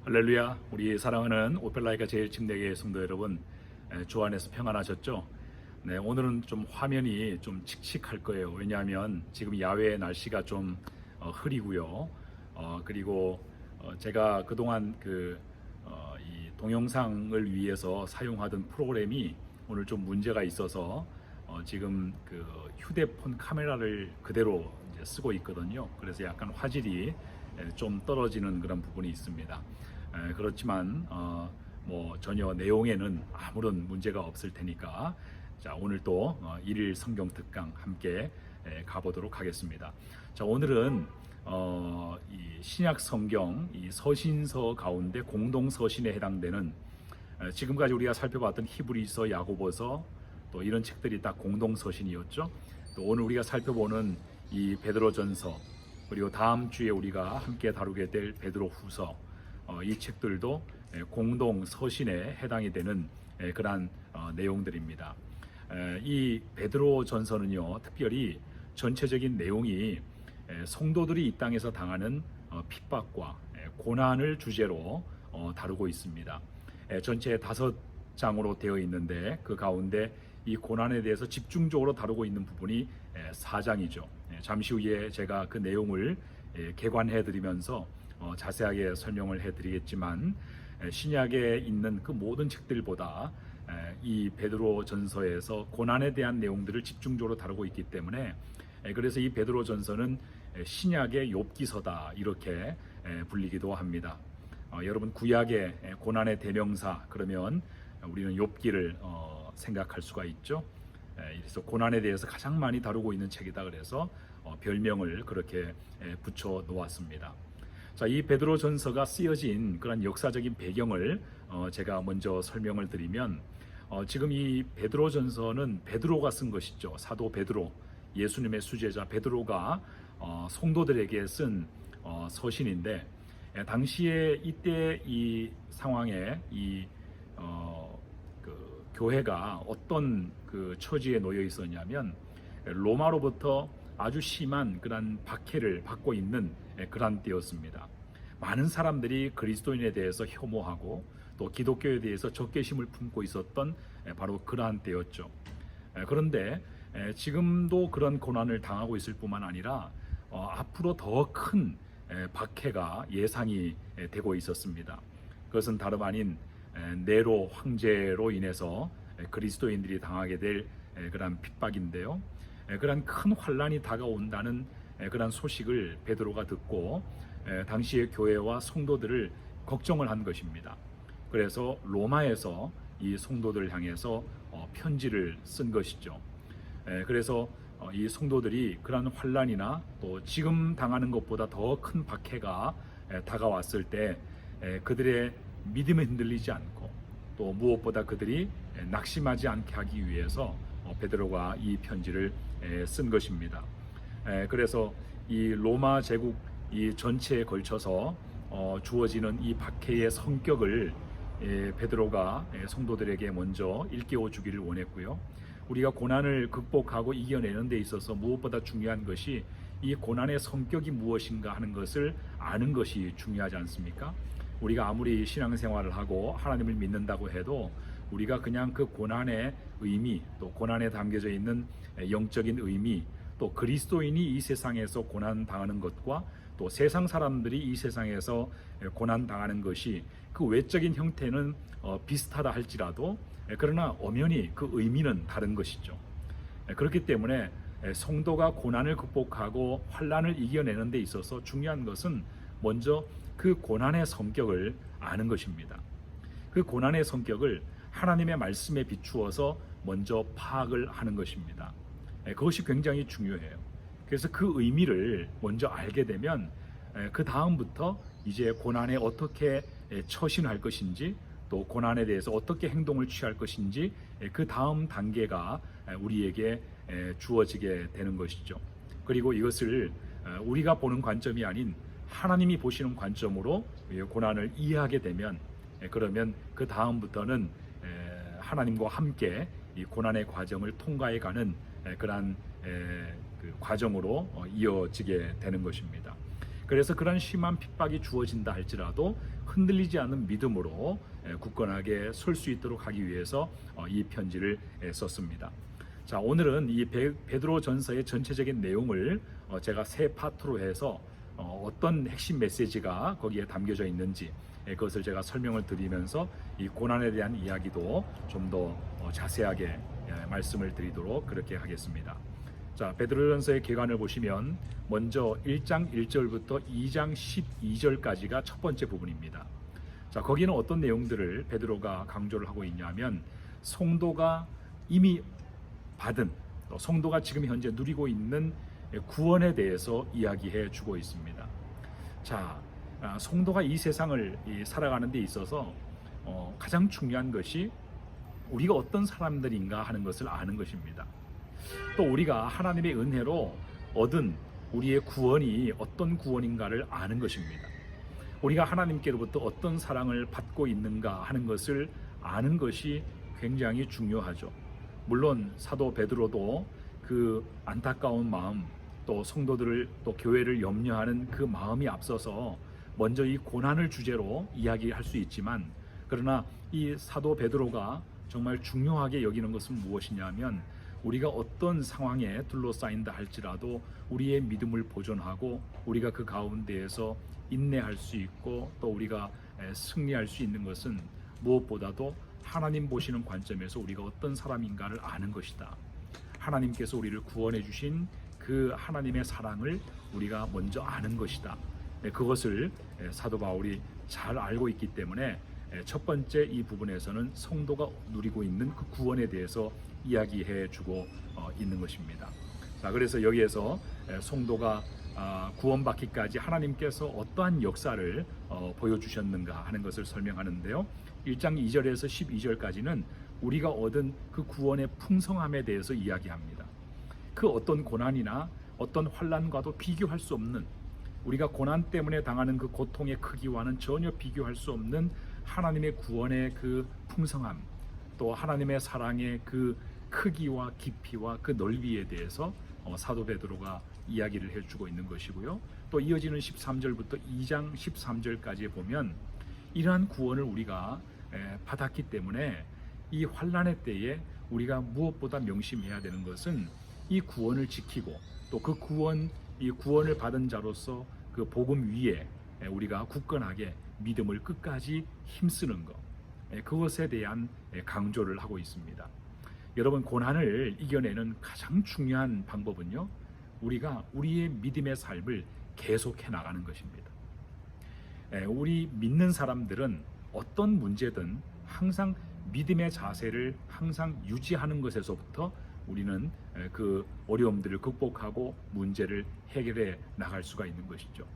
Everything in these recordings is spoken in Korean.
할렐루야. 우리 사랑하는 오펠라이카 제일침대교회 성도 여러분, 주 안에서 평안하셨죠? 네, 오늘은 좀 화면이 좀 칙칙할 거예요. 왜냐하면 지금 야외 날씨가 좀 흐리고요. 그리고 제가 그동안 이 동영상을 위해서 사용하던 프로그램이 오늘 좀 문제가 있어서 지금 그 휴대폰 카메라를 그대로 이제 쓰고 있거든요. 그래서 약간 화질이 좀 떨어지는 그런 부분이 있습니다. 그렇지만 뭐 전혀 내용에는 아무런 문제가 없을 테니까, 자, 오늘 또 일일 성경 특강 함께 가보도록 하겠습니다. 자, 오늘은 이 신약 성경 이 서신서 가운데 공동 서신에 해당되는, 지금까지 우리가 살펴봤던 히브리서, 야고보서, 또 이런 책들이 다 공동 서신이었죠. 또 오늘 우리가 살펴보는 이 베드로전서, 그리고 다음 주에 우리가 함께 다루게 될 베드로후서, 이 책들도 공동 서신에 해당이 되는 그러한 내용들입니다. 이 베드로전서는요, 특별히 전체적인 내용이 성도들이 이 땅에서 당하는 핍박과 고난을 주제로 다루고 있습니다. 전체 5장으로 되어 있는데 그 가운데 이 고난에 대해서 집중적으로 다루고 있는 부분이 4장이죠. 잠시 후에 제가 그 내용을 개관해 드리면서 자세하게 설명을 해드리겠지만, 신약에 있는 그 모든 책들보다 이 베드로전서에서 고난에 대한 내용들을 집중적으로 다루고 있기 때문에, 그래서 이 베드로전서는 신약의 욥기서다 이렇게 불리기도 합니다. 여러분, 구약의 고난의 대명사 그러면 우리는 욥기를 생각할 수가 있죠. 그래서 고난에 대해서 가장 많이 다루고 있는 책이다 그래서 별명을 그렇게 붙여 놓았습니다. 자, 이 베드로전서가 쓰여진 그런 역사적인 배경을 제가 먼저 설명을 드리면, 지금 이 베드로전서는 베드로가 쓴 것이죠. 사도 베드로, 예수님의 수제자 베드로가 성도들에게 쓴 서신인데, 당시에 이때 이 상황에 그 교회가 어떤 그 처지에 놓여 있었냐면, 로마로부터 아주 심한 그런 박해를 받고 있는 그런 때였습니다. 많은 사람들이 그리스도인에 대해서 혐오하고 또 기독교에 대해서 적개심을 품고 있었던 바로 그러한 때였죠. 그런데 지금도 그런 고난을 당하고 있을 뿐만 아니라 앞으로 더 큰 박해가 예상이 되고 있었습니다. 그것은 다름 아닌 네로 황제로 인해서 그리스도인들이 당하게 될 그런 핍박인데요. 그런 큰 환란이 다가온다는 그런 소식을 베드로가 듣고 당시의 교회와 성도들을 걱정을 한 것입니다. 그래서 로마에서 이 성도들을 향해서 편지를 쓴 것이죠. 그래서 이 성도들이 그런 환란이나 또 지금 당하는 것보다 더 큰 박해가 다가왔을 때 그들의 믿음에 흔들리지 않고 또 무엇보다 그들이 낙심하지 않게 하기 위해서 베드로가 이 편지를 쓴 것입니다. 그래서 이 로마 제국 이 전체에 걸쳐서 주어지는 이 박해의 성격을 베드로가 성도들에게 먼저 일깨워 주기를 원했고요. 우리가 고난을 극복하고 이겨내는 데 있어서 무엇보다 중요한 것이 이 고난의 성격이 무엇인가 하는 것을 아는 것이 중요하지 않습니까? 우리가 아무리 신앙생활을 하고 하나님을 믿는다고 해도 우리가 그냥 그 고난의 의미, 또 고난에 담겨져 있는 영적인 의미, 또 그리스도인이 이 세상에서 고난 당하는 것과 또 세상 사람들이 이 세상에서 고난 당하는 것이 그 외적인 형태는 비슷하다 할지라도, 그러나 엄연히 그 의미는 다른 것이죠. 그렇기 때문에 성도가 고난을 극복하고 환난을 이겨내는 데 있어서 중요한 것은 먼저 그 고난의 성격을 아는 것입니다. 그 고난의 성격을 하나님의 말씀에 비추어서 먼저 파악을 하는 것입니다. 그것이 굉장히 중요해요. 그래서 그 의미를 먼저 알게 되면 그 다음부터 이제 고난에 어떻게 처신할 것인지, 또 고난에 대해서 어떻게 행동을 취할 것인지, 그 다음 단계가 우리에게 주어지게 되는 것이죠. 그리고 이것을 우리가 보는 관점이 아닌 하나님이 보시는 관점으로 고난을 이해하게 되면, 그러면 그 다음부터는 하나님과 함께 이 고난의 과정을 통과해가는 그러한 그 과정으로 이어지게 되는 것입니다. 그래서 그런 심한 핍박이 주어진다 할지라도 흔들리지 않는 믿음으로 굳건하게 설 수 있도록 하기 위해서 이 편지를 썼습니다. 자, 오늘은 이 베드로 전서의 전체적인 내용을 제가 세 파트로 해서 어떤 핵심 메시지가 거기에 담겨져 있는지 그것을 제가 설명을 드리면서 이 고난에 대한 이야기도 좀 더 자세하게 말씀을 드리도록 그렇게 하겠습니다. 자, 베드로전서의 개관을 보시면 먼저 1장 1절부터 2장 12절까지가 첫 번째 부분입니다. 자, 거기는 어떤 내용들을 베드로가 강조를 하고 있냐면 성도가 이미 받은 또 성도가 지금 현재 누리고 있는 구원에 대해서 이야기해 주고 있습니다. 자, 성도가 이 세상을 살아가는 데 있어서 가장 중요한 것이 우리가 어떤 사람들인가 하는 것을 아는 것입니다. 또 우리가 하나님의 은혜로 얻은 우리의 구원이 어떤 구원인가를 아는 것입니다. 우리가 하나님께로부터 어떤 사랑을 받고 있는가 하는 것을 아는 것이 굉장히 중요하죠. 물론 사도 베드로도 그 안타까운 마음, 또 성도들을 또 교회를 염려하는 그 마음이 앞서서 먼저 이 고난을 주제로 이야기할 수 있지만, 그러나 이 사도 베드로가 정말 중요하게 여기는 것은 무엇이냐면 우리가 어떤 상황에 둘러싸인다 할지라도 우리의 믿음을 보존하고 우리가 그 가운데에서 인내할 수 있고 또 우리가 승리할 수 있는 것은 무엇보다도 하나님 보시는 관점에서 우리가 어떤 사람인가를 아는 것이다. 하나님께서 우리를 구원해 주신 그 하나님의 사랑을 우리가 먼저 아는 것이다. 그것을 사도 바울이 잘 알고 있기 때문에 첫 번째 이 부분에서는 성도가 누리고 있는 그 구원에 대해서 이야기해 주고 있는 것입니다. 자, 그래서 여기에서 성도가 구원받기까지 하나님께서 어떠한 역사를 보여주셨는가 하는 것을 설명하는데요. 1장 2절에서 12절까지는 우리가 얻은 그 구원의 풍성함에 대해서 이야기합니다. 그 어떤 고난이나 어떤 환난과도 비교할 수 없는, 우리가 고난 때문에 당하는 그 고통의 크기와는 전혀 비교할 수 없는 하나님의 구원의 그 풍성함, 또 하나님의 사랑의 그 크기와 깊이와 그 넓이에 대해서 사도 베드로가 이야기를 해주고 있는 것이고요. 또 이어지는 13절부터 2장 13절까지 보면 이러한 구원을 우리가 받았기 때문에 이 환난의 때에 우리가 무엇보다 명심해야 되는 것은 이 구원을 지키고 또 그 이 구원을 받은 자로서 그 복음 위에 우리가 굳건하게 믿음을 끝까지 힘쓰는 것, 그것에 대한 강조를 하고 있습니다. 여러분, 고난을 이겨내는 가장 중요한 방법은요, 우리가 우리의 믿음의 삶을 계속해 나가는 것입니다. 우리 믿는 사람들은 어떤 문제든 항상 믿음의 자세를 항상 유지하는 것에서부터 우리는 그 어려움들을 극복하고 문제를 해결해 나갈 수가 있는 것이죠.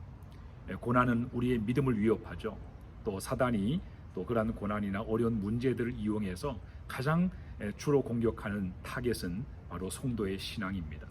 고난은 우리의 믿음을 위협하죠. 또 사단이 또 그러한 고난이나 어려운 문제들을 이용해서 가장 주로 공격하는 타겟은 바로 성도의 신앙입니다.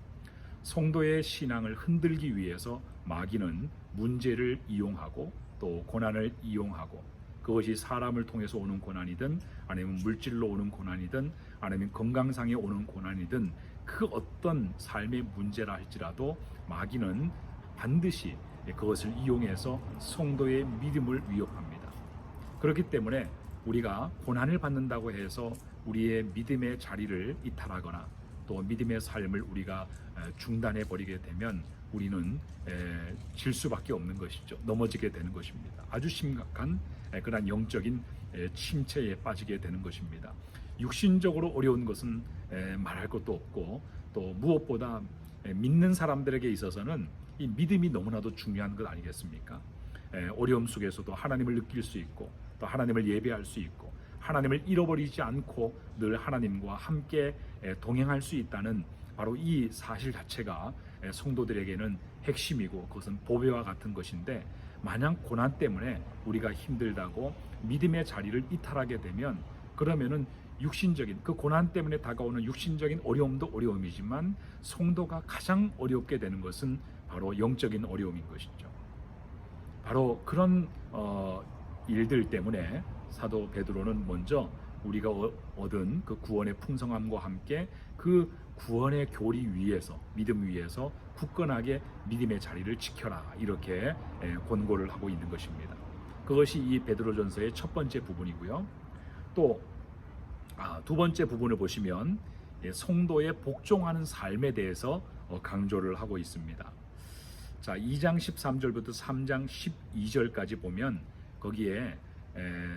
성도의 신앙을 흔들기 위해서 마귀는 문제를 이용하고 또 고난을 이용하고, 그것이 사람을 통해서 오는 고난이든 아니면 물질로 오는 고난이든 아니면 건강상에 오는 고난이든 그 어떤 삶의 문제라 할지라도 마귀는 반드시 그것을 이용해서 성도의 믿음을 위협합니다. 그렇기 때문에 우리가 고난을 받는다고 해서 우리의 믿음의 자리를 이탈하거나 또 믿음의 삶을 우리가 중단해 버리게 되면 우리는 질 수밖에 없는 것이죠. 넘어지게 되는 것입니다. 아주 심각한 그런 영적인 침체에 빠지게 되는 것입니다. 육신적으로 어려운 것은 말할 것도 없고, 또 무엇보다 믿는 사람들에게 있어서는 이 믿음이 너무나도 중요한 것 아니겠습니까? 어려움 속에서도 하나님을 느낄 수 있고 또 하나님을 예배할 수 있고 하나님을 잃어버리지 않고 늘 하나님과 함께 동행할 수 있다는 바로 이 사실 자체가 성도들에게는 핵심이고 그것은 보배와 같은 것인데, 만약 고난 때문에 우리가 힘들다고 믿음의 자리를 이탈하게 되면 그러면은 육신적인 그 고난 때문에 다가오는 육신적인 어려움도 어려움이지만 성도가 가장 어렵게 되는 것은 바로 영적인 어려움인 것이죠. 바로 그런 일들 때문에 사도 베드로는 먼저 우리가 얻은 그 구원의 풍성함과 함께 그 구원의 교리 위에서, 믿음 위에서 굳건하게 믿음의 자리를 지켜라, 이렇게 권고를 하고 있는 것입니다. 그것이 이 베드로전서의 첫 번째 부분이고요. 또 두 번째 부분을 보시면 성도의 복종하는 삶에 대해서 강조를 하고 있습니다. 자, 2장 13절부터 3장 12절까지 보면 거기에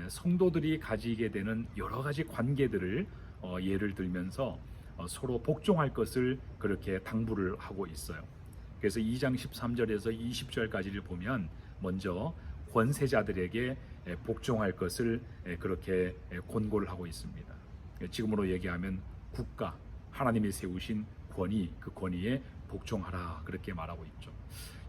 성도들이 가지게 되는 여러 가지 관계들을 예를 들면서 서로 복종할 것을 그렇게 당부를 하고 있어요. 그래서 2장 13절에서 20절까지를 보면 먼저 권세자들에게 복종할 것을 그렇게 권고를 하고 있습니다. 지금으로 얘기하면 국가, 하나님이 세우신 권위, 그 권위에 복종하라, 그렇게 말하고 있죠.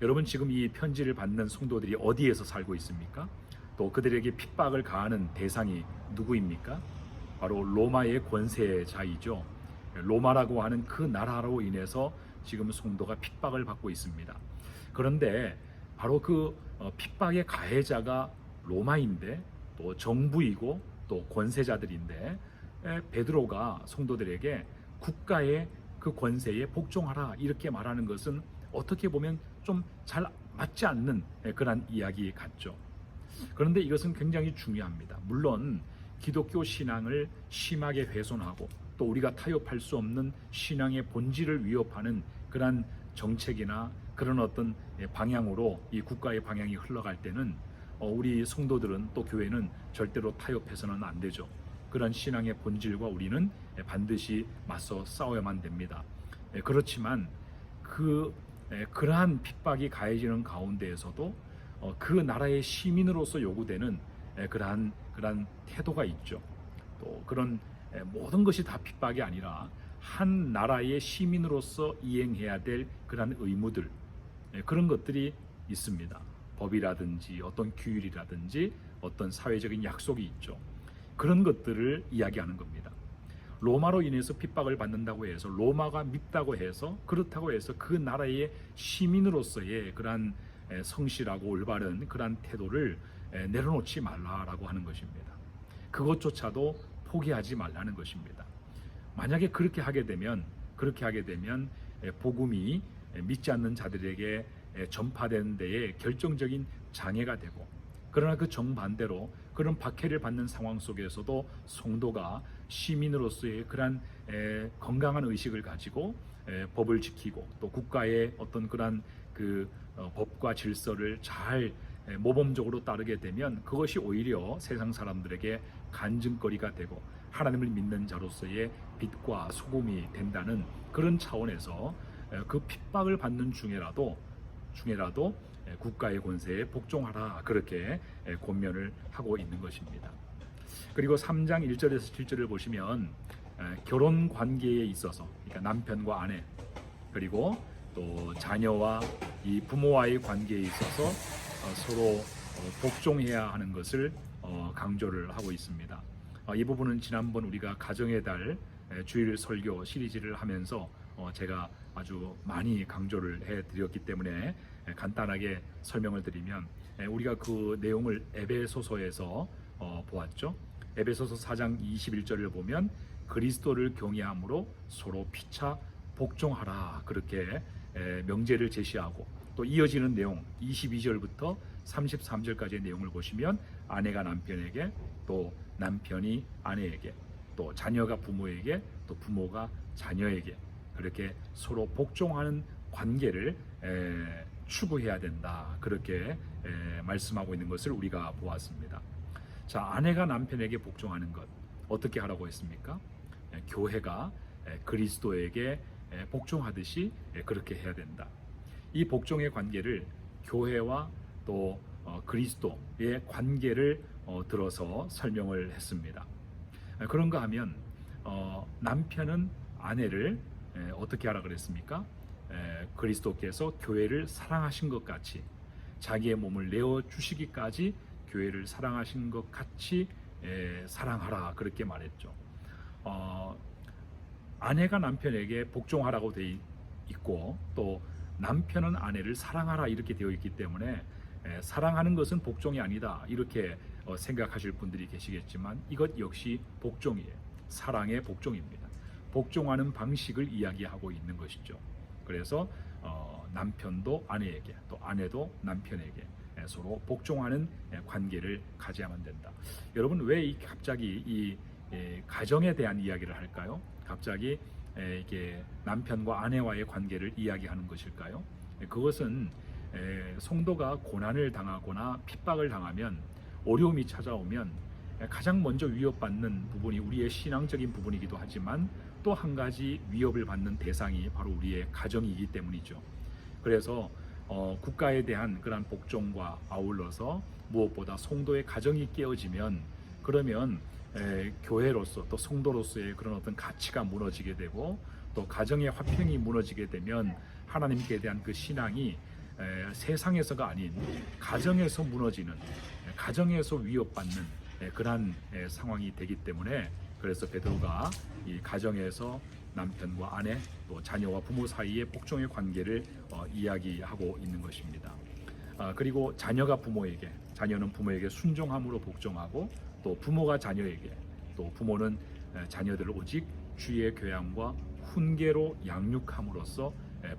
여러분, 지금 이 편지를 받는 성도들이 어디에서 살고 있습니까? 또 그들에게 핍박을 가하는 대상이 누구입니까? 바로 로마의 권세자이죠. 로마라고 하는 그 나라로 인해서 지금 성도가 핍박을 받고 있습니다. 그런데 바로 그 핍박의 가해자가 로마인데, 또 정부이고 또 권세자들인데, 베드로가 성도들에게 국가의 그 권세에 복종하라, 이렇게 말하는 것은 어떻게 보면 좀 잘 맞지 않는 그런 이야기 같죠. 그런데 이것은 굉장히 중요합니다. 물론 기독교 신앙을 심하게 훼손하고 또 우리가 타협할 수 없는 신앙의 본질을 위협하는 그런 정책이나 그런 어떤 방향으로 이 국가의 방향이 흘러갈 때는 우리 성도들은, 또 교회는 절대로 타협해서는 안 되죠. 그런 신앙의 본질과 우리는 반드시 맞서 싸워야만 됩니다. 그렇지만 그러한 핍박이 가해지는 가운데에서도 그 나라의 시민으로서 요구되는 그러한 태도가 있죠. 또 그런 모든 것이 다 핍박이 아니라 한 나라의 시민으로서 이행해야 될 그러한 의무들, 그런 것들이 있습니다. 법이라든지 어떤 규율이라든지 어떤 사회적인 약속이 있죠. 그런 것들을 이야기하는 겁니다. 로마로 인해서 핍박을 받는다고 해서, 로마가 밉다고 해서, 그렇다고 해서 그 나라의 시민으로서의 그러한 성실하고 올바른 그러한 태도를 내려놓지 말라라고 하는 것입니다. 그것조차도 포기하지 말라는 것입니다. 만약에 그렇게 하게 되면 복음이 믿지 않는 자들에게 전파되는 데에 결정적인 장애가 되고, 그러나 그 정반대로 그런 박해를 받는 상황 속에서도 성도가 시민으로서의 그러한 건강한 의식을 가지고 법을 지키고 또 국가의 어떤 그러한 법과 질서를 잘 모범적으로 따르게 되면 그것이 오히려 세상 사람들에게 간증거리가 되고 하나님을 믿는 자로서의 빛과 소금이 된다는 그런 차원에서 그 핍박을 받는 중에라도 국가의 권세에 복종하라, 그렇게 권면을 하고 있는 것입니다. 그리고 3장 1절에서 7절을 보시면 결혼 관계에 있어서, 그러니까 남편과 아내, 그리고 또 자녀와 이 부모와의 관계에 있어서 서로 복종해야 하는 것을 강조를 하고 있습니다. 이 부분은 지난번 우리가 가정의 달 주일 설교 시리즈를 하면서 제가 아주 많이 강조를 해드렸기 때문에 간단하게 설명을 드리면, 우리가 그 내용을 에베소서에서 보았죠. 에베소서 4장 21절을 보면 그리스도를 경외함으로 서로 피차 복종하라, 그렇게 명제를 제시하고, 또 이어지는 내용 22절부터 33절까지의 내용을 보시면 아내가 남편에게, 또 남편이 아내에게, 또 자녀가 부모에게, 또 부모가 자녀에게 그렇게 서로 복종하는 관계를 추구해야 된다, 그렇게 말씀하고 있는 것을 우리가 보았습니다. 자, 아내가 남편에게 복종하는 것 어떻게 하라고 했습니까? 교회가 그리스도에게 복종하듯이 그렇게 해야 된다. 이 복종의 관계를 교회와 또 그리스도의 관계를 들어서 설명을 했습니다. 그런가 하면 남편은 아내를 어떻게 하라 그랬습니까? 그리스도께서 교회를 사랑하신 것 같이, 자기의 몸을 내어주시기까지 교회를 사랑하신 것 같이 사랑하라, 그렇게 말했죠. 아내가 남편에게 복종하라고 되어 있고, 또 남편은 아내를 사랑하라, 이렇게 되어 있기 때문에 사랑하는 것은 복종이 아니다, 이렇게 생각하실 분들이 계시겠지만 이것 역시 복종이에요. 사랑의 복종입니다. 복종하는 방식을 이야기하고 있는 것이죠. 그래서 남편도 아내에게, 또 아내도 남편에게 서로 복종하는 관계를 가져야만 된다. 여러분, 왜 갑자기 이 가정에 대한 이야기를 할까요? 갑자기 이게 남편과 아내와의 관계를 이야기하는 것일까요? 그것은 성도가 고난을 당하거나 핍박을 당하면, 어려움이 찾아오면 가장 먼저 위협받는 부분이 우리의 신앙적인 부분이기도 하지만 또 한 가지 위협을 받는 대상이 바로 우리의 가정이기 때문이죠. 그래서 국가에 대한 그런 복종과 아울러서 무엇보다 성도의 가정이 깨어지면, 그러면 교회로서 또 성도로서의 그런 어떤 가치가 무너지게 되고, 또 가정의 화평이 무너지게 되면 하나님께 대한 그 신앙이 세상에서가 아닌 가정에서 무너지는, 가정에서 위협받는 그러한 상황이 되기 때문에, 그래서 베드로가 이 가정에서 남편과 아내, 또 자녀와 부모 사이의 복종의 관계를 이야기하고 있는 것입니다. 그리고 자녀가 부모에게, 자녀는 부모에게 순종함으로 복종하고, 또 부모가 자녀에게, 또 부모는 자녀들을 오직 주의 교양과 훈계로 양육함으로써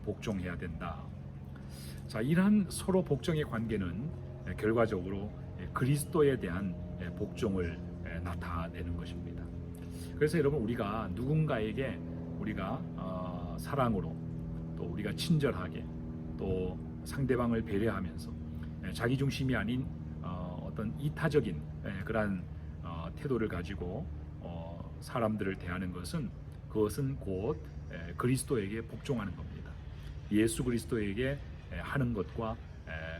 복종해야 된다. 자, 이러한 서로 복종의 관계는 결과적으로 그리스도에 대한 복종을 나타내는 것입니다. 그래서 여러분, 우리가 누군가에게 우리가 사랑으로, 또 우리가 친절하게, 또 상대방을 배려하면서 자기 중심이 아닌 어떤 이타적인 그러한 태도를 가지고 사람들을 대하는 것은, 그것은 곧 그리스도에게 복종하는 겁니다. 예수 그리스도에게 하는 것과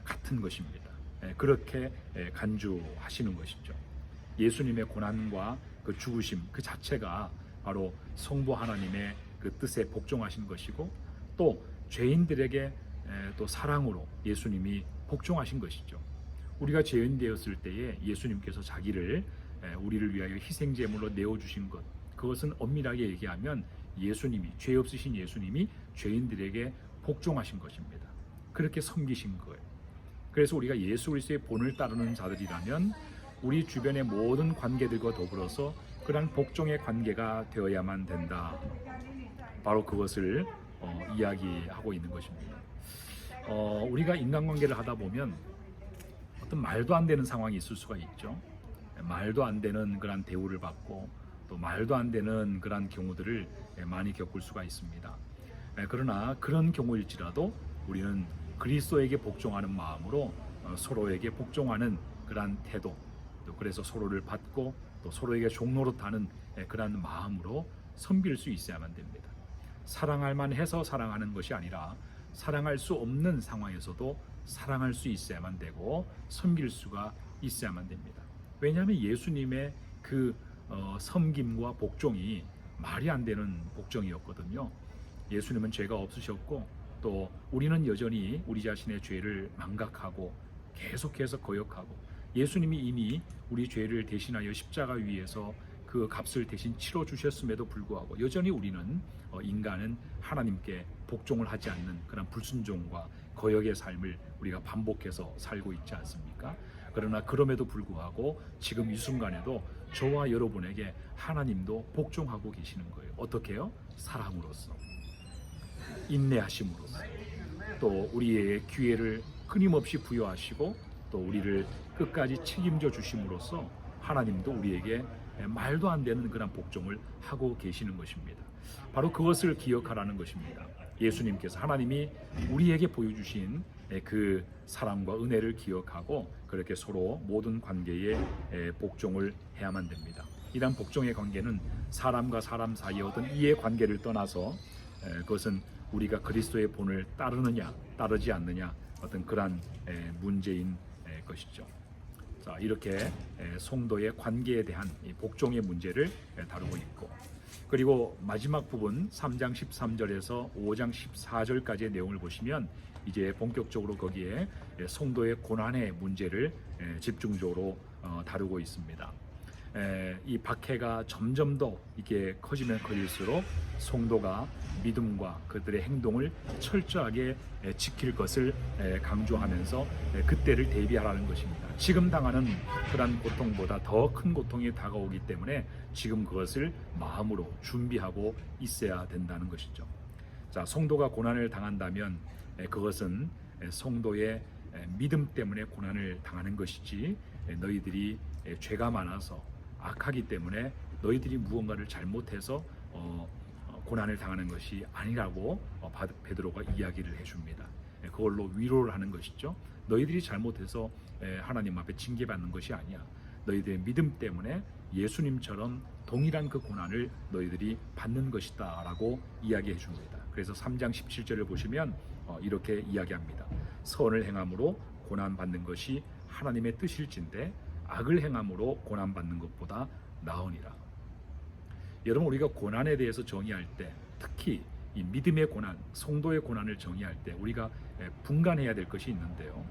같은 것입니다. 그렇게 간주하시는 것이죠. 예수님의 고난과 그 죽으심 그 자체가 바로 성부 하나님의 그 뜻에 복종하신 것이고, 또 죄인들에게 또 사랑으로 예수님이 복종하신 것이죠. 우리가 죄인 되었을 때에 예수님께서 자기를 우리를 위하여 희생제물로 내어주신 것, 그것은 엄밀하게 얘기하면 예수님이, 죄 없으신 예수님이 죄인들에게 복종하신 것입니다. 그렇게 섬기신 거예요. 그래서 우리가 예수 그리스도의 본을 따르는 자들이라면 우리 주변의 모든 관계들과 더불어서 그러한 복종의 관계가 되어야만 된다. 바로 그것을 이야기하고 있는 것입니다. 우리가 인간관계를 하다 보면 어떤 말도 안 되는 상황이 있을 수가 있죠. 말도 안 되는 그런 대우를 받고, 또 말도 안 되는 그런 경우들을 많이 겪을 수가 있습니다. 그러나 그런 경우일지라도 우리는 그리스도에게 복종하는 마음으로 서로에게 복종하는 그러한 태도, 또 그래서 서로를 받고 또 서로에게 종노릇하는 그러한 마음으로 섬길 수 있어야만 됩니다. 사랑할 만해서 사랑하는 것이 아니라 사랑할 수 없는 상황에서도 사랑할 수 있어야만 되고 섬길 수가 있어야만 됩니다. 왜냐하면 예수님의 그 섬김과 복종이 말이 안 되는 복종이었거든요. 예수님은 죄가 없으셨고, 또 우리는 여전히 우리 자신의 죄를 망각하고 계속해서 거역하고, 예수님이 이미 우리 죄를 대신하여 십자가 위에서 그 값을 대신 치러 주셨음에도 불구하고 여전히 우리는 인간은 하나님께 복종을 하지 않는 그런 불순종과 거역의 삶을 우리가 반복해서 살고 있지 않습니까? 그러나 그럼에도 불구하고 지금 이 순간에도 저와 여러분에게 하나님도 복종하고 계시는 거예요. 어떻게요? 사랑으로서, 인내하심으로써, 또 우리의 기회를 끊임없이 부여하시고, 또 우리를 끝까지 책임져 주심으로써 하나님도 우리에게 말도 안 되는 그런 복종을 하고 계시는 것입니다. 바로 그것을 기억하라는 것입니다. 예수님께서, 하나님이 우리에게 보여주신 그 사랑과 은혜를 기억하고 그렇게 서로 모든 관계에 복종을 해야만 됩니다. 이러한 복종의 관계는 사람과 사람 사이의 어떤 이해 관계를 떠나서 그것은 우리가 그리스도의 본을 따르느냐 따르지 않느냐, 어떤 그러한 문제인 것이죠. 자, 이렇게 성도의 관계에 대한 복종의 문제를 다루고 있고, 그리고 마지막 부분 3장 13절에서 5장 14절까지의 내용을 보시면 이제 본격적으로 거기에 성도의 고난의 문제를 집중적으로 다루고 있습니다. 이 박해가 점점 더 이게 커지면 커질수록 성도가 믿음과 그들의 행동을 철저하게 지킬 것을 강조하면서 그때를 대비하라는 것입니다. 지금 당하는 그런 고통보다 더 큰 고통이 다가오기 때문에 지금 그것을 마음으로 준비하고 있어야 된다는 것이죠. 자, 성도가 고난을 당한다면 그것은 성도의 믿음 때문에 고난을 당하는 것이지 너희들이 죄가 많아서 악하기 때문에 너희들이 무언가를 잘못해서 고난을 당하는 것이 아니라고 베드로가 이야기를 해줍니다. 그걸로 위로를 하는 것이죠. 너희들이 잘못해서 하나님 앞에 징계받는 것이 아니야. 너희들의 믿음 때문에 예수님처럼 동일한 그 고난을 너희들이 받는 것이다 라고 이야기해 줍니다. 그래서 3장 17절을 보시면 이렇게 이야기합니다. 선을 행함으로 고난받는 것이 하나님의 뜻일진데 악을 행함으로 고난받는 것보다 나으니라. 여러분, 우리가 고난에 대해서 정의할 때, 특히 이 믿음의 고난, 성도의 고난을 정의할 때 우리가 분간해야 될 것이 있는데요.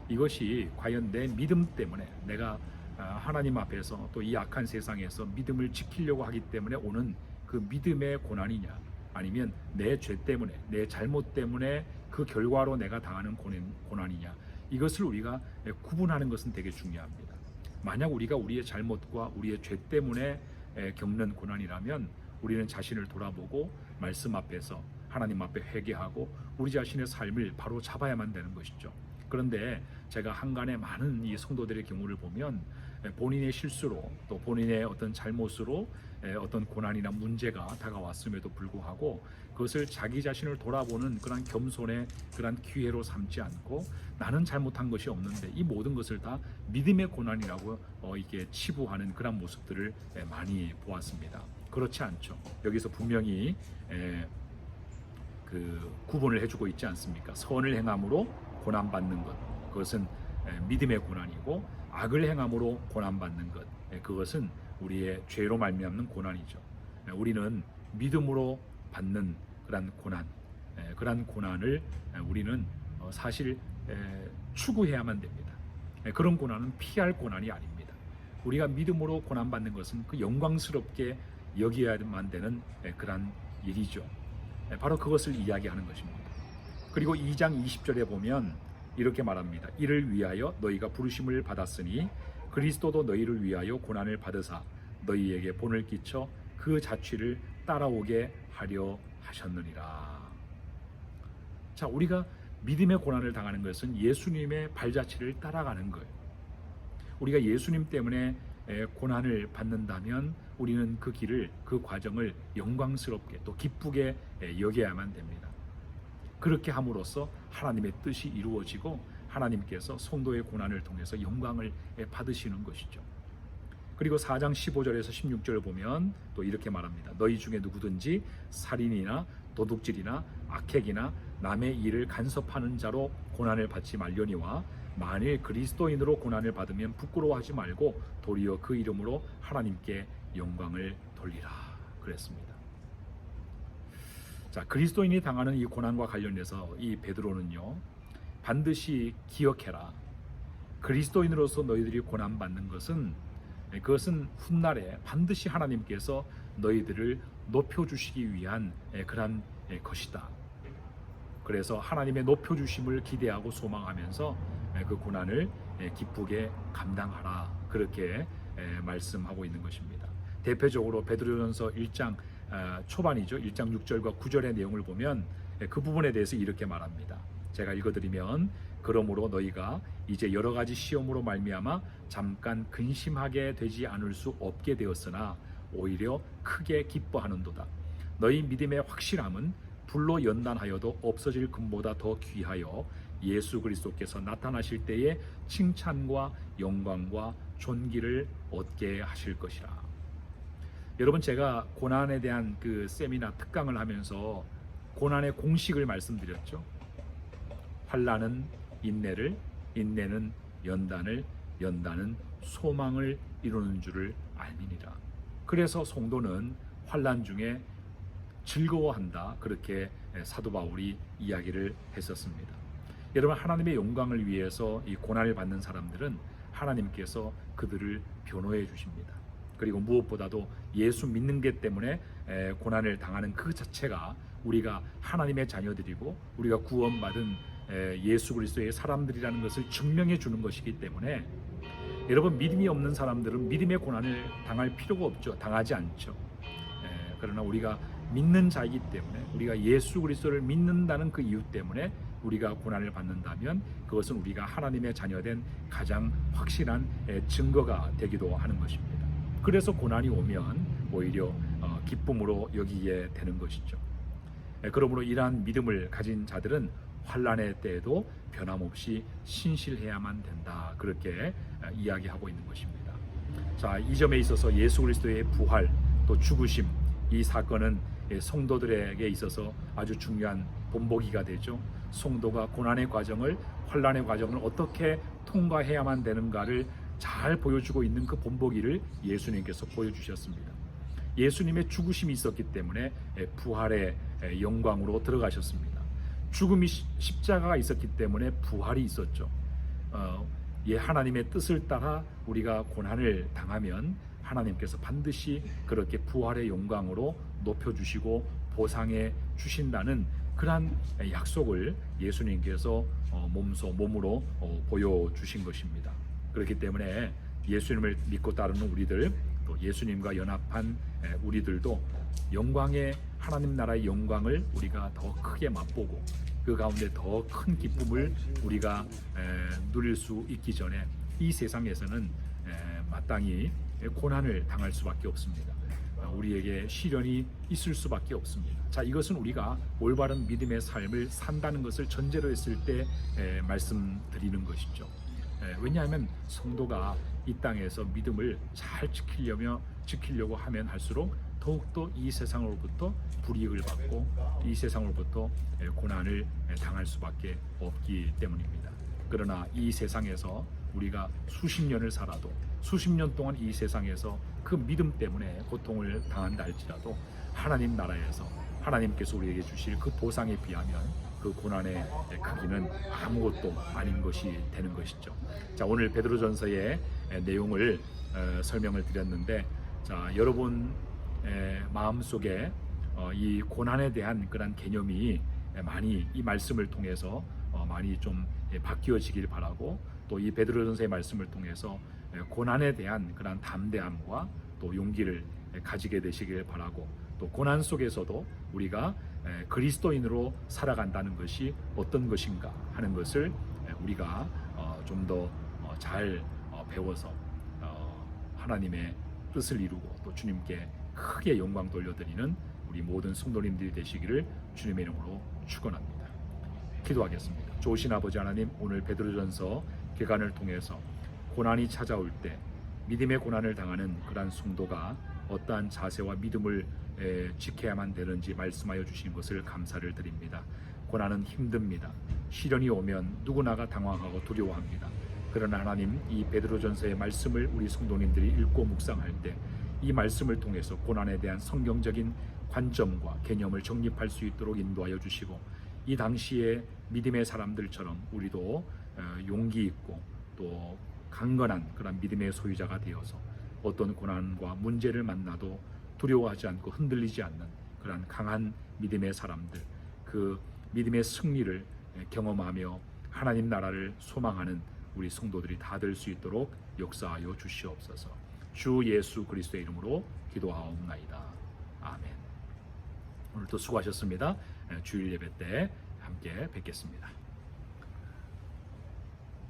이것이 과연 내 믿음 때문에 내가 하나님 앞에서 또 이 악한 세상에서 믿음을 지키려고 하기 때문에 오는 그 믿음의 고난이냐, 아니면 내 죄 때문에, 내 잘못 때문에 그 결과로 내가 당하는 고난이냐, 이것을 우리가 구분하는 것은 되게 중요합니다. 만약 우리가 우리의 잘못과 우리의 죄 때문에 겪는 고난이라면 우리는 자신을 돌아보고 말씀 앞에서 하나님 앞에 회개하고 우리 자신의 삶을 바로 잡아야만 되는 것이죠. 그런데 제가 한간에 많은 이 성도들의 경우를 보면 본인의 실수로 또 본인의 어떤 잘못으로 어떤 고난이나 문제가 다가왔음에도 불구하고 그것을 자기 자신을 돌아보는 그런 겸손의 그런 기회로 삼지 않고 나는 잘못한 것이 없는데 이 모든 것을 다 믿음의 고난이라고 이게 치부하는 그런 모습들을 많이 보았습니다. 그렇지 않죠. 여기서 분명히 그 구분을 해주고 있지 않습니까? 선을 행함으로 고난받는 것, 그것은 믿음의 고난이고, 악을 행함으로 고난받는 것, 그것은 우리의 죄로 말미암는 고난이죠. 우리는 믿음으로 받는 그런 고난, 그런 고난을 우리는 사실 추구해야만 됩니다. 그런 고난은 피할 고난이 아닙니다. 우리가 믿음으로 고난받는 것은 그 영광스럽게 여겨야만 되는 그런 일이죠. 바로 그것을 이야기하는 것입니다. 그리고 2장 20절에 보면 이렇게 말합니다. 이를 위하여 너희가 부르심을 받았으니 그리스도도 너희를 위하여 고난을 받으사 너희에게 본을 끼쳐 그 자취를 따라오게 하려 하셨느니라. 자, 우리가 믿음의 고난을 당하는 것은 예수님의 발자취를 따라가는 거예요. 우리가 예수님 때문에 고난을 받는다면 우리는 그 길을, 그 과정을 영광스럽게 또 기쁘게 여겨야만 됩니다. 그렇게 함으로써 하나님의 뜻이 이루어지고 하나님께서 성도의 고난을 통해서 영광을 받으시는 것이죠. 그리고 4장 15절에서 16절을 보면 또 이렇게 말합니다. 너희 중에 누구든지 살인이나 도둑질이나 악행이나 남의 일을 간섭하는 자로 고난을 받지 말려니와 만일 그리스도인으로 고난을 받으면 부끄러워하지 말고 도리어 그 이름으로 하나님께 영광을 돌리라 그랬습니다. 자, 그리스도인이 당하는 이 고난과 관련해서 이 베드로는요, 반드시 기억해라. 그리스도인으로서 너희들이 고난받는 것은 그것은 훗날에 반드시 하나님께서 너희들을 높여주시기 위한 그런 것이다. 그래서 하나님의 높여주심을 기대하고 소망하면서 그 고난을 기쁘게 감당하라. 그렇게 말씀하고 있는 것입니다. 대표적으로 베드로전서 1장 초반이죠. 1장 6절과 9절의 내용을 보면 그 부분에 대해서 이렇게 말합니다. 제가 읽어드리면 그러므로 너희가 이제 여러 가지 시험으로 말미암아 잠깐 근심하게 되지 않을 수 없게 되었으나 오히려 크게 기뻐하는도다. 너희 믿음의 확실함은 불로 연단하여도 없어질 금보다 더 귀하여 예수 그리스도께서 나타나실 때에 칭찬과 영광과 존귀를 얻게 하실 것이라. 여러분, 제가 고난에 대한 그 세미나 특강을 하면서 고난의 공식을 말씀드렸죠. 환난은 인내를, 인내는 연단을, 연단은 소망을 이루는 줄을 알미니라. 그래서 성도는 환난 중에 즐거워한다. 그렇게 사도 바울이 이야기를 했었습니다. 여러분, 하나님의 영광을 위해서 이 고난을 받는 사람들은 하나님께서 그들을 변호해 주십니다. 그리고 무엇보다도 예수 믿는 것 때문에 고난을 당하는 그 자체가 우리가 하나님의 자녀들이고 우리가 구원받은 예수 그리스도의 사람들이라는 것을 증명해 주는 것이기 때문에 여러분, 믿음이 없는 사람들은 믿음의 고난을 당할 필요가 없죠. 당하지 않죠. 그러나 우리가 믿는 자이기 때문에, 우리가 예수 그리스도를 믿는다는 그 이유 때문에 우리가 고난을 받는다면 그것은 우리가 하나님의 자녀된 가장 확실한 증거가 되기도 하는 것입니다. 그래서 고난이 오면 오히려 기쁨으로 여기게 되는 것이죠. 그러므로 이러한 믿음을 가진 자들은 환난의 때에도 변함없이 신실해야만 된다, 그렇게 이야기하고 있는 것입니다. 자, 이 점에 있어서 예수 그리스도의 부활 또 죽으심, 이 사건은 성도들에게 있어서 아주 중요한 본보기가 되죠. 성도가 고난의 과정을, 환난의 과정을 어떻게 통과해야만 되는가를 잘 보여주고 있는 그 본보기를 예수님께서 보여주셨습니다. 예수님의 죽으심이 있었기 때문에 부활의 영광으로 들어가셨습니다. 죽음이, 십자가가 있었기 때문에 부활이 있었죠. 하나님의 뜻을 따라 우리가 고난을 당하면 하나님께서 반드시 그렇게 부활의 영광으로 높여주시고 보상해 주신다는 그러한 약속을 예수님께서 몸으로 보여주신 것입니다. 그렇기 때문에 예수님을 믿고 따르는 우리들, 또 예수님과 연합한 우리들도 영광의, 하나님 나라의 영광을 우리가 더 크게 맛보고 그 가운데 더 큰 기쁨을 우리가 누릴 수 있기 전에 이 세상에서는 마땅히 고난을 당할 수밖에 없습니다. 우리에게 시련이 있을 수밖에 없습니다. 자, 이것은 우리가 올바른 믿음의 삶을 산다는 것을 전제로 했을 때 말씀드리는 것이죠. 왜냐하면 성도가 이 땅에서 믿음을 잘 지키려고 하면 할수록 더욱더 이 세상으로부터 불이익을 받고 이 세상으로부터 고난을 당할 수밖에 없기 때문입니다. 그러나 이 세상에서 우리가 수십 년을 살아도, 수십 년 동안 이 세상에서 그 믿음 때문에 고통을 당한다 할지라도 하나님 나라에서 하나님께서 우리에게 주실 그 보상에 비하면 그 고난의 크기는 아무것도 아닌 것이 되는 것이죠. 자, 오늘 베드로전서의 내용을 설명을 드렸는데, 자, 여러분 마음속에 이 고난에 대한 그런 개념이 많이 이 말씀을 통해서 많이 좀 바뀌어지길 바라고, 또 이 베드로전서의 말씀을 통해서 고난에 대한 그런 담대함과 또 용기를 가지게 되시길 바라고, 또 고난 속에서도 우리가 그리스도인으로 살아간다는 것이 어떤 것인가 하는 것을 우리가 좀 더 잘 배워서 하나님의 뜻을 이루고 또 주님께 크게 영광 돌려드리는 우리 모든 성도님들이 되시기를 주님의 이름으로 축원합니다. 기도하겠습니다. 좋으신 아버지 하나님, 오늘 베드로전서 개관을 통해서 고난이 찾아올 때 믿음의 고난을 당하는 그러한 성도가 어떠한 자세와 믿음을 지켜야만 되는지 말씀하여 주신 것을 감사를 드립니다. 고난은 힘듭니다. 시련이 오면 누구나가 당황하고 두려워합니다. 그러나 하나님, 이 베드로전서의 말씀을 우리 성도님들이 읽고 묵상할 때 이 말씀을 통해서 고난에 대한 성경적인 관점과 개념을 정립할 수 있도록 인도하여 주시고, 이 당시에 믿음의 사람들처럼 우리도 용기 있고 또 강건한 그런 믿음의 소유자가 되어서 어떤 고난과 문제를 만나도 두려워하지 않고 흔들리지 않는 그런 강한 믿음의 사람들, 그 믿음의 승리를 경험하며 하나님 나라를 소망하는 우리 성도들이 다 될 수 있도록 역사하여 주시옵소서. 주 예수 그리스도의 이름으로 기도하옵나이다. 아멘. 오늘도 수고하셨습니다. 주일 예배 때 함께 뵙겠습니다.